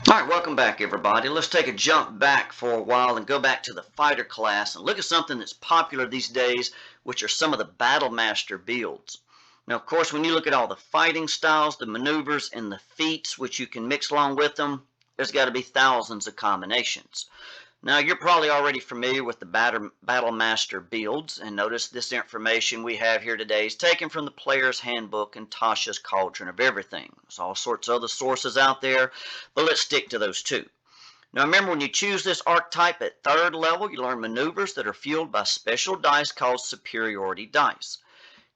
Alright, welcome back everybody. Let's take a jump back for a while and go back to the fighter class and look at something that's popular these days, which are some of the Battle Master builds. Now, of course, when you look at all the fighting styles, the maneuvers, and the feats which you can mix along with them, there's got to be thousands of combinations. Now, you're probably already familiar with the Battle Master builds, and notice this information we have here today is taken from the Player's Handbook and Tasha's Cauldron of Everything. There's all sorts of other sources out there, but let's stick to those two. Now, remember, when you choose this archetype at 3rd level, you learn maneuvers that are fueled by special dice called superiority dice.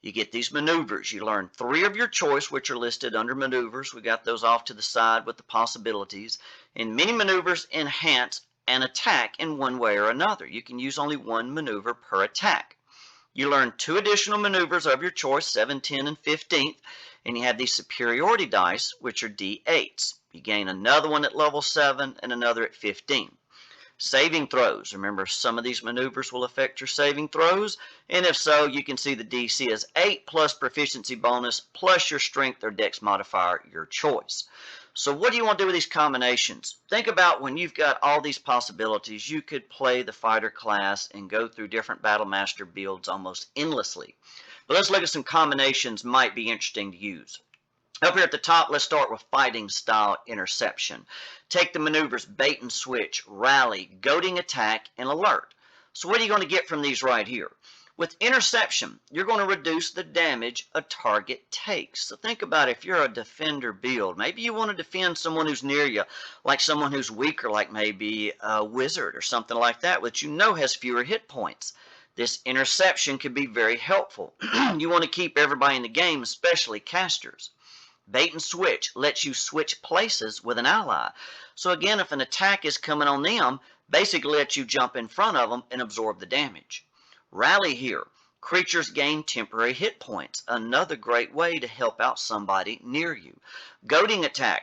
You get these maneuvers. You learn 3 of your choice, which are listed under maneuvers. We got those off to the side with the possibilities. And many maneuvers enhance an attack in one way or another. You can use only one maneuver per attack. You learn 2 additional maneuvers of your choice, 7, 10, and 15th, and you have these superiority dice, which are D8s. You gain another one at level 7 and another at 15. Saving throws. Remember, some of these maneuvers will affect your saving throws, and if so, you can see the DC is 8 plus proficiency bonus plus your strength or dex modifier, your choice. So what do you want to do with these combinations? Think about when you've got all these possibilities, you could play the fighter class and go through different Battle Master builds almost endlessly. But let's look at some combinations might be interesting to use. Up here at the top, let's start with fighting style interception. Take the maneuvers bait and switch, rally, goading attack, and alert. So what are you going to get from these right here? With interception, you're going to reduce the damage a target takes. So think about if you're a defender build. Maybe you want to defend someone who's near you, like someone who's weaker, like maybe a wizard or something like that, which you know has fewer hit points. This interception could be very helpful. You want to keep everybody in the game, especially casters. Bait and switch lets you switch places with an ally. So again, if an attack is coming on them, basically lets you jump in front of them and absorb the damage. Rally here. Creatures gain temporary hit points. Another great way to help out somebody near you. Goading attack.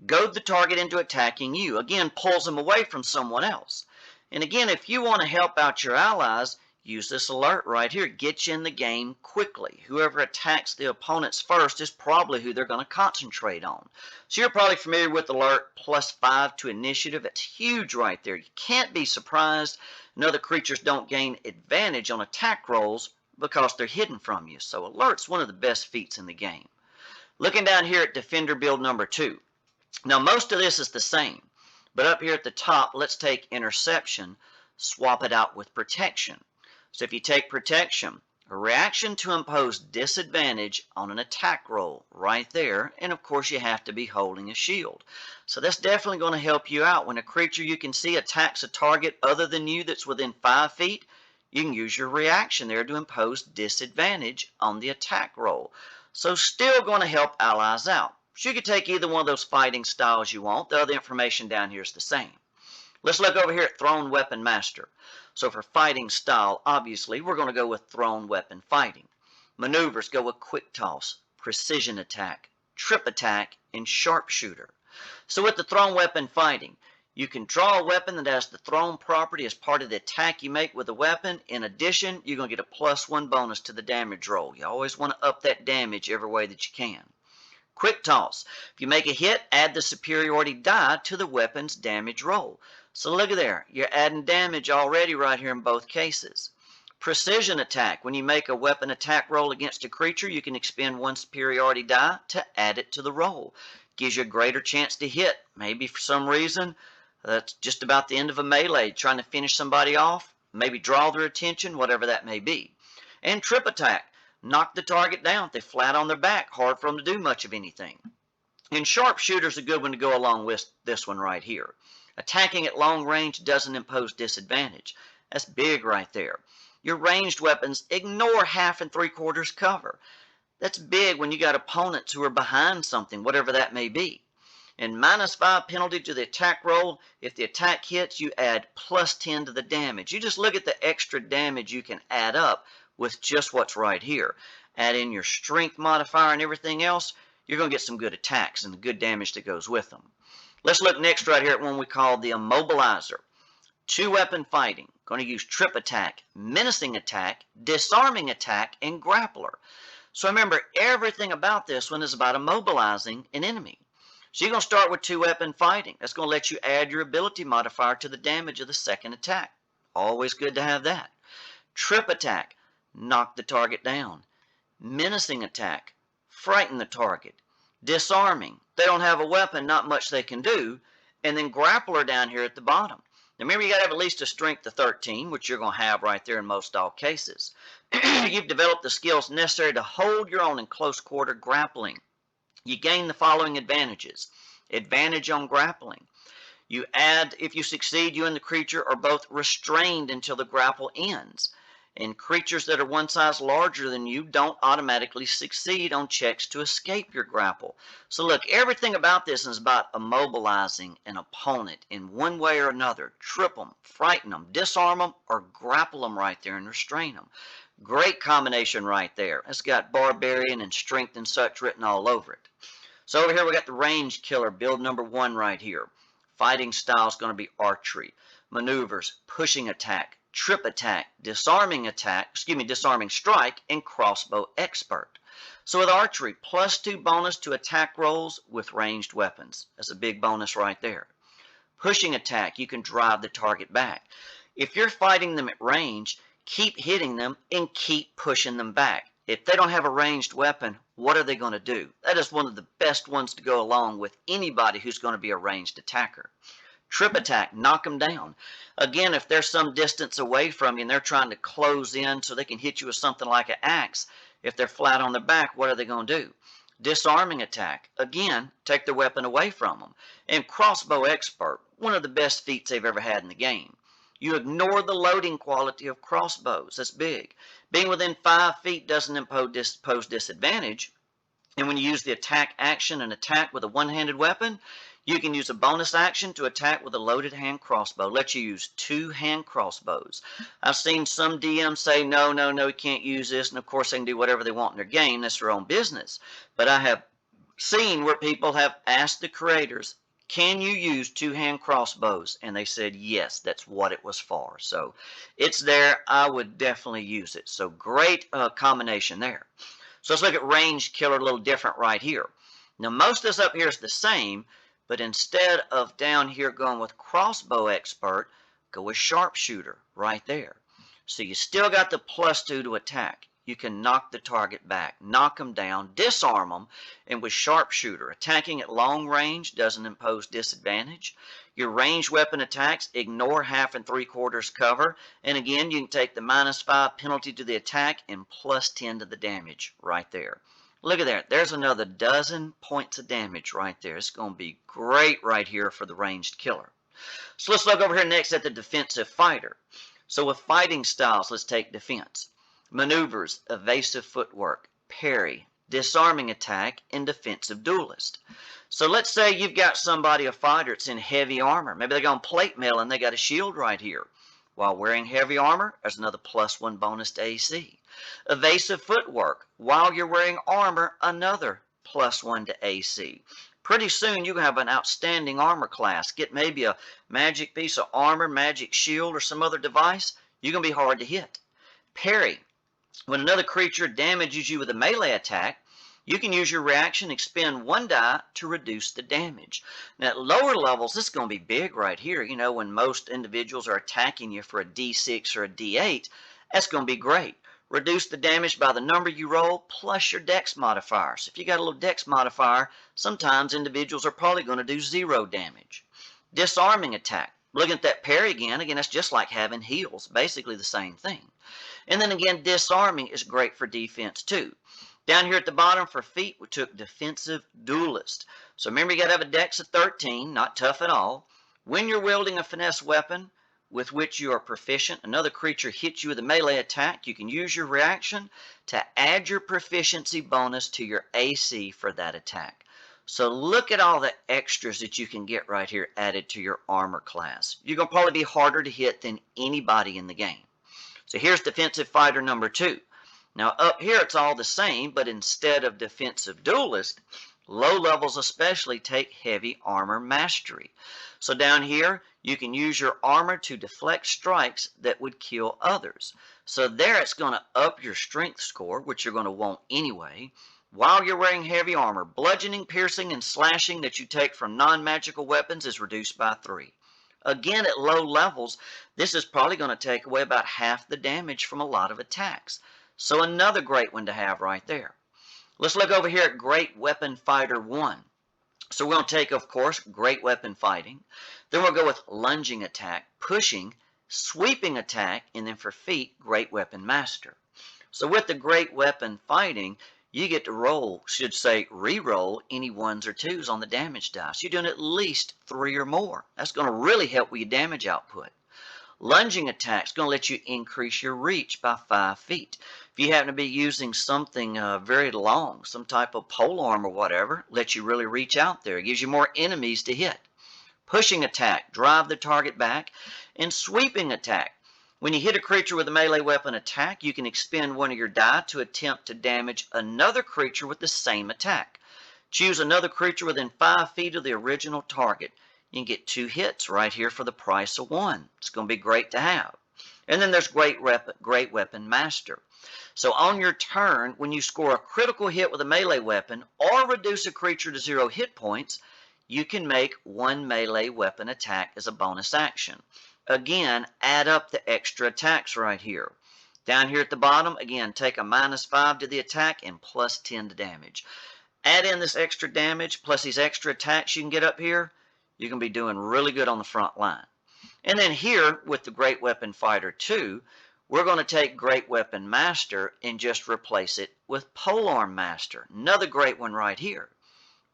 Goad the target into attacking you. Again, pulls them away from someone else. And again, if you want to help out your allies, use this alert right here. Get you in the game quickly. Whoever attacks the opponents first is probably who they're going to concentrate on. So you're probably familiar with alert +5 to initiative. It's huge right there. You can't be surprised. And other creatures don't gain advantage on attack rolls because they're hidden from you. So alert's one of the best feats in the game. Looking down here at defender build number 2. Now most of this is the same. But up here at the top, let's take interception, swap it out with protection. So if you take protection, a reaction to impose disadvantage on an attack roll right there, and of course you have to be holding a shield. So that's definitely going to help you out. When a creature you can see attacks a target other than you that's within 5 feet, you can use your reaction there to impose disadvantage on the attack roll. So still going to help allies out. So you could take either one of those fighting styles you want. The other information down here is the same. Let's look over here at Thrown Weapon Master. So for fighting style, obviously, we're going to go with thrown weapon fighting. Maneuvers go with quick toss, precision attack, trip attack, and sharpshooter. So with the thrown weapon fighting, you can draw a weapon that has the thrown property as part of the attack you make with the weapon. In addition, you're going to get a +1 bonus to the damage roll. You always want to up that damage every way that you can. Quick toss. If you make a hit, add the superiority die to the weapon's damage roll. So look at there. You're adding damage already right here in both cases. Precision attack. When you make a weapon attack roll against a creature, you can expend 1 superiority die to add it to the roll. Gives you a greater chance to hit. Maybe for some reason, that's just about the end of a melee, trying to finish somebody off, maybe draw their attention, whatever that may be. And trip attack. Knock the target down. If they're flat on their back, hard for them to do much of anything. And sharpshooter's a good one to go along with this one right here. Attacking at long range doesn't impose disadvantage. That's big right there. Your ranged weapons ignore 1/2 and 3/4 cover. That's big when you got opponents who are behind something, whatever that may be. And -5 penalty to the attack roll. If the attack hits, you add +10 to the damage. You just look at the extra damage you can add up with just what's right here. Add in your strength modifier and everything else, you're going to get some good attacks and the good damage that goes with them. Let's look next right here at one we call the Immobilizer. 2-weapon fighting. Going to use trip attack, menacing attack, disarming attack, and grappler. So remember, everything about this one is about immobilizing an enemy. So you're going to start with 2-weapon fighting. That's going to let you add your ability modifier to the damage of the second attack. Always good to have that. Trip attack, knock the target down. Menacing attack, frighten the target. Disarming, they don't have a weapon, not much they can do. And then grappler down here at the bottom. Now remember, you got to have at least a strength of 13, which you're going to have right there in most all cases. You've developed the skills necessary to hold your own in close quarter grappling. You gain the following advantages. Advantage on grappling. You add, if you succeed, you and the creature are both restrained until the grapple ends. And creatures that are one size larger than you don't automatically succeed on checks to escape your grapple. So look, everything about this is about immobilizing an opponent in one way or another. Trip them, frighten them, disarm them, or grapple them right there and restrain them. Great combination right there. It's got barbarian and strength and such written all over it. So over here we got the range killer, build number 1 right here. Fighting style is going to be archery. Maneuvers, pushing attack, trip attack, disarming strike, and crossbow expert. So with archery, +2 bonus to attack rolls with ranged weapons. That's a big bonus right there. Pushing attack, you can drive the target back. If you're fighting them at range, keep hitting them and keep pushing them back. If they don't have a ranged weapon, what are they going to do? That is one of the best ones to go along with anybody who's going to be a ranged attacker. Trip attack, knock them down. Again, if they're some distance away from you and they're trying to close in so they can hit you with something like an axe, if they're flat on their back, what are they going to do? Disarming attack, again, take their weapon away from them. And crossbow expert, one of the best feats they've ever had in the game. You ignore the loading quality of crossbows. That's big. Being within 5 feet doesn't impose disadvantage. And when you use the attack action and attack with a one-handed weapon, you can use a bonus action to attack with a loaded hand crossbow. Let you use 2 hand crossbows. I've seen some DMs say, no, you can't use this. And of course, they can do whatever they want in their game. That's their own business. But I have seen where people have asked the creators, can you use 2 hand crossbows? And they said, yes, that's what it was for. So it's there. I would definitely use it. So great combination there. So let's look at range killer a little different right here. Now most of this up here is the same, but instead of down here going with crossbow expert, go with sharpshooter right there. So you still got the +2 to attack. You can knock the target back, knock them down, disarm them, and with sharpshooter, attacking at long range doesn't impose disadvantage. Your ranged weapon attacks ignore 1/2 and 3/4 cover, and again, you can take the -5 penalty to the attack and +10 to the damage right there. Look at that. There's another 12 points of damage right there. It's going to be great right here for the ranged killer. So let's look over here next at the defensive fighter. So with fighting styles, let's take defense. Maneuvers, evasive footwork, parry, disarming attack, and defensive duelist. So let's say you've got somebody, a fighter, that's in heavy armor. Maybe they're on plate mail and they got a shield right here. While wearing heavy armor, there's another +1 bonus to AC. Evasive footwork. While you're wearing armor, another +1 to AC. Pretty soon you have an outstanding armor class. Get maybe a magic piece of armor, magic shield, or some other device. You're going to be hard to hit. Parry. When another creature damages you with a melee attack, you can use your reaction, expend 1 die to reduce the damage. Now at lower levels, this is going to be big right here. You know, when most individuals are attacking you for a D6 or a D8, that's going to be great. Reduce the damage by the number you roll plus your dex modifier. So if you got a little dex modifier, sometimes individuals are probably going to do 0 damage. Disarming attack. Looking at that parry again, that's just like having heals, basically the same thing. And then again, disarming is great for defense too. Down here at the bottom for feet, we took defensive duelist. So remember, you got to have a dex of 13, not tough at all. When you're wielding a finesse weapon with which you are proficient, another creature hits you with a melee attack, you can use your reaction to add your proficiency bonus to your AC for that attack. So look at all the extras that you can get right here added to your armor class. You're going to probably be harder to hit than anybody in the game. So here's defensive fighter number 2. Now up here it's all the same, but instead of defensive duelist, low levels especially take heavy armor mastery. So down here you can use your armor to deflect strikes that would kill others. So there it's going to up your strength score, which you're going to want anyway. While you're wearing heavy armor, bludgeoning, piercing, and slashing that you take from non-magical weapons is reduced by 3. Again, at low levels, this is probably going to take away about half the damage from a lot of attacks. So another great one to have right there. Let's look over here at Great Weapon Fighter 1. So we're going to take, of course, Great Weapon Fighting. Then we'll go with Lunging Attack, Pushing, Sweeping Attack, and then for feet, Great Weapon Master. So with the Great Weapon Fighting, you get to roll, should say re-roll, any 1s or 2s on the damage dice. You're doing at least 3 or more. That's going to really help with your damage output. Lunging attack is going to let you increase your reach by 5 feet. If you happen to be using something very long, some type of polearm or whatever, lets you really reach out there. It gives you more enemies to hit. Pushing attack, drive the target back. And sweeping attack. When you hit a creature with a melee weapon attack, you can expend one of your die to attempt to damage another creature with the same attack. Choose another creature within 5 feet of the original target. You can get 2 hits right here for the price of 1. It's going to be great to have. And then there's Great Weapon Master. So on your turn, when you score a critical hit with a melee weapon or reduce a creature to 0 hit points, you can make 1 melee weapon attack as a bonus action. Again, add up the extra attacks right here. Down here at the bottom, again, take a -5 to the attack and +10 to damage. Add in this extra damage plus these extra attacks you can get up here, you can be doing really good on the front line. And then here with the Great Weapon Fighter 2, we're going to take Great Weapon Master and just replace it with Polearm Master. Another great one right here.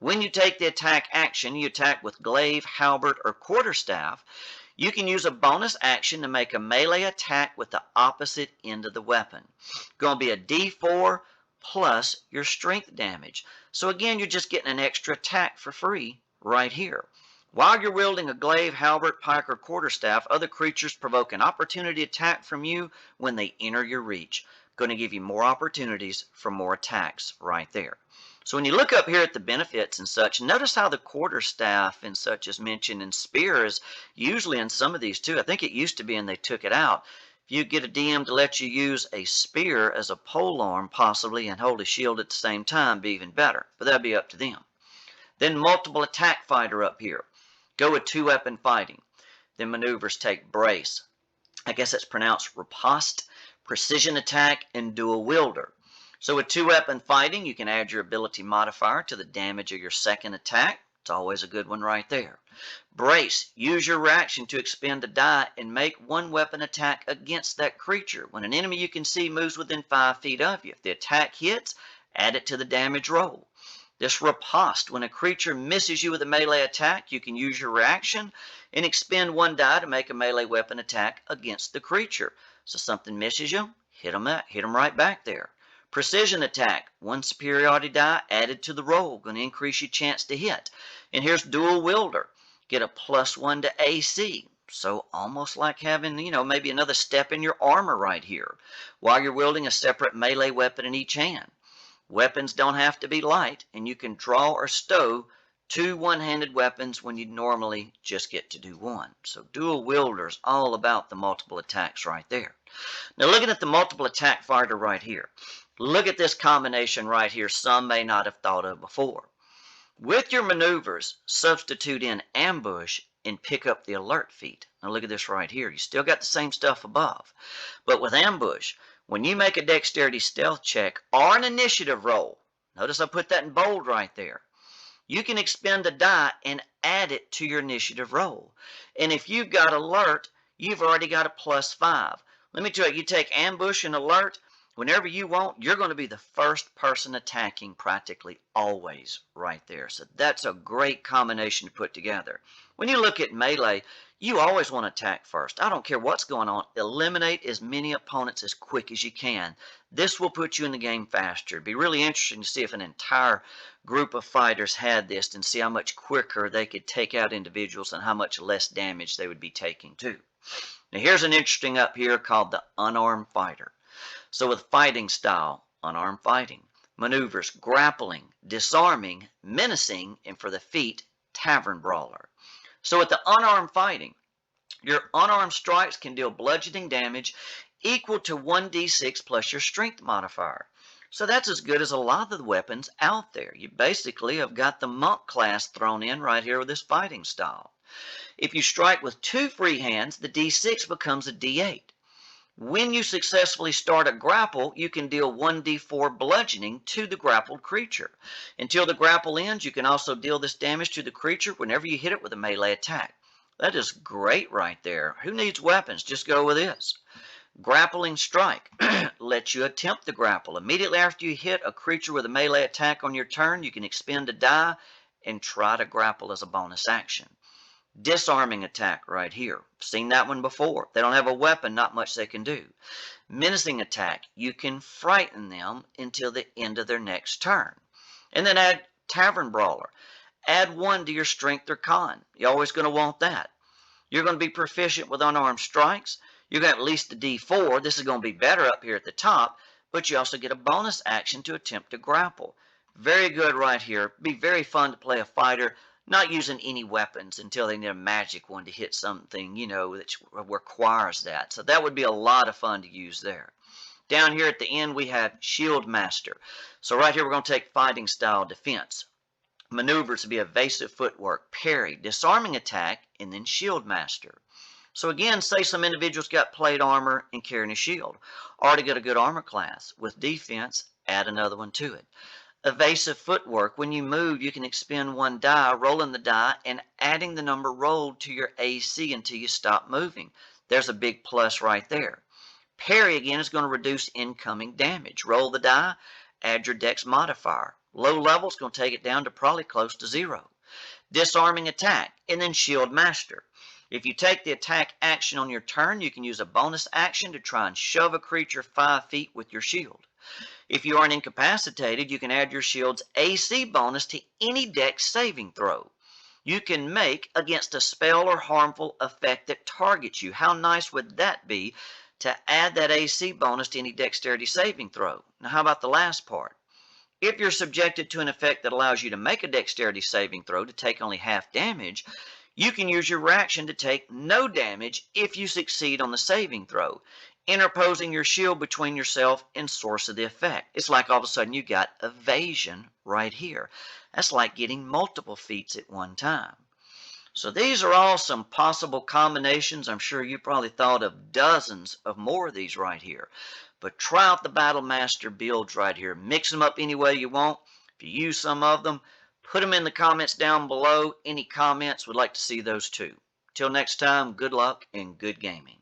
When you take the attack action, you attack with glaive, halberd, or quarterstaff. You can use a bonus action to make a melee attack with the opposite end of the weapon. It's going to be a D4 plus your strength damage. So again, you're just getting an extra attack for free right here. While you're wielding a glaive, halberd, pike, or quarterstaff, other creatures provoke an opportunity attack from you when they enter your reach. Going to give you more opportunities for more attacks right there. So when you look up here at the benefits and such, notice how the quarterstaff and such is mentioned, and spear is usually in some of these too. I think it used to be and they took it out. If you get a DM to let you use a spear as a polearm possibly and hold a shield at the same time, be even better. But that'd be up to them. Then multiple attack fighter up here. Go with 2-weapon fighting. Then maneuvers take brace. I guess it's pronounced riposte, precision attack, and dual wielder. So with 2-weapon fighting, you can add your ability modifier to the damage of your second attack. It's always a good one right there. Brace, use your reaction to expend a die and make 1-weapon attack against that creature. When an enemy you can see moves within 5 feet of you, if the attack hits, add it to the damage roll. This riposte, when a creature misses you with a melee attack, you can use your reaction and expend 1 die to make a melee weapon attack against the creature. So something misses you, hit them right back there. Precision attack, 1 superiority die added to the roll, going to increase your chance to hit. And here's dual wielder, get a +1 to AC. So almost like having, maybe another step in your armor right here, while you're wielding a separate melee weapon in each hand. Weapons don't have to be light, and you can draw or stow 2 one-handed weapons when you normally just get to do 1. So dual wielder is all about the multiple attacks right there. Now looking at the multiple attack fighter right here, look at this combination right here some may not have thought of before. With your maneuvers, substitute in ambush and pick up the alert feat. Now look at this right here. You still got the same stuff above. But with ambush, when you make a dexterity stealth check or an initiative roll, notice I put that in bold right there, you can expend a die and add it to your initiative roll. And if you've got alert, you've already got a +5. Let me tell you, you take ambush and alert, whenever you want, you're going to be the first person attacking practically always right there. So that's a great combination to put together. When you look at melee, you always want to attack first. I don't care what's going on. Eliminate as many opponents as quick as you can. This will put you in the game faster. It'd be really interesting to see if an entire group of fighters had this and see how much quicker they could take out individuals and how much less damage they would be taking too. Now here's an interesting up here called the Unarmed Fighter. So with fighting style, unarmed fighting, maneuvers, grappling, disarming, menacing, and for the feet, tavern brawler. So with the unarmed fighting, your unarmed strikes can deal bludgeoning damage equal to 1d6 plus your strength modifier. So that's as good as a lot of the weapons out there. You basically have got the monk class thrown in right here with this fighting style. If you strike with 2 free hands, the D6 becomes a D8. When you successfully start a grapple, you can deal 1d4 bludgeoning to the grappled creature. Until the grapple ends, you can also deal this damage to the creature whenever you hit it with a melee attack. That is great right there. Who needs weapons? Just go with this. Grappling Strike lets you attempt the grapple. Immediately after you hit a creature with a melee attack on your turn, you can expend a die and try to grapple as a bonus action. Disarming Attack right here. Seen that one before. They don't have a weapon, not much they can do. Menacing Attack. You can frighten them until the end of their next turn. And then add Tavern Brawler. Add 1 to your Strength or Con. You're always going to want that. You're going to be proficient with unarmed strikes. You're going to at least a D4. This is going to be better up here at the top, but you also get a bonus action to attempt to grapple. Very good right here. Be very fun to play a fighter, not using any weapons until they need a magic one to hit something, that requires that. So that would be a lot of fun to use there. Down here at the end, we have Shield Master. So right here, we're going to take fighting style defense. Maneuvers to be evasive footwork, parry, disarming attack, and then Shield Master. So again, say some individuals got plate armor and carrying a shield. Already got a good armor class. With defense, add another one to it. Evasive footwork, when you move, you can expend 1 die, rolling the die, and adding the number rolled to your AC until you stop moving. There's a big plus right there. Parry, again, is going to reduce incoming damage. Roll the die, add your dex modifier. Low level is going to take it down to probably close to 0. Disarming Attack, and then Shield Master. If you take the attack action on your turn, you can use a bonus action to try and shove a creature 5 feet with your shield. If you aren't incapacitated, you can add your shield's AC bonus to any dex saving throw you can make against a spell or harmful effect that targets you. How nice would that be to add that AC bonus to any dexterity saving throw? Now, how about the last part? If you're subjected to an effect that allows you to make a dexterity saving throw to take only half damage, you can use your reaction to take no damage if you succeed on the saving throw, interposing your shield between yourself and source of the effect. It's like all of a sudden you got evasion right here. That's like getting multiple feats at one time. So these are all some possible combinations. I'm sure you probably thought of dozens of more of these right here. But try out the Battle Master builds right here. Mix them up any way you want. If you use some of them, put them in the comments down below. Any comments, would like to see those too. Till next time, good luck and good gaming.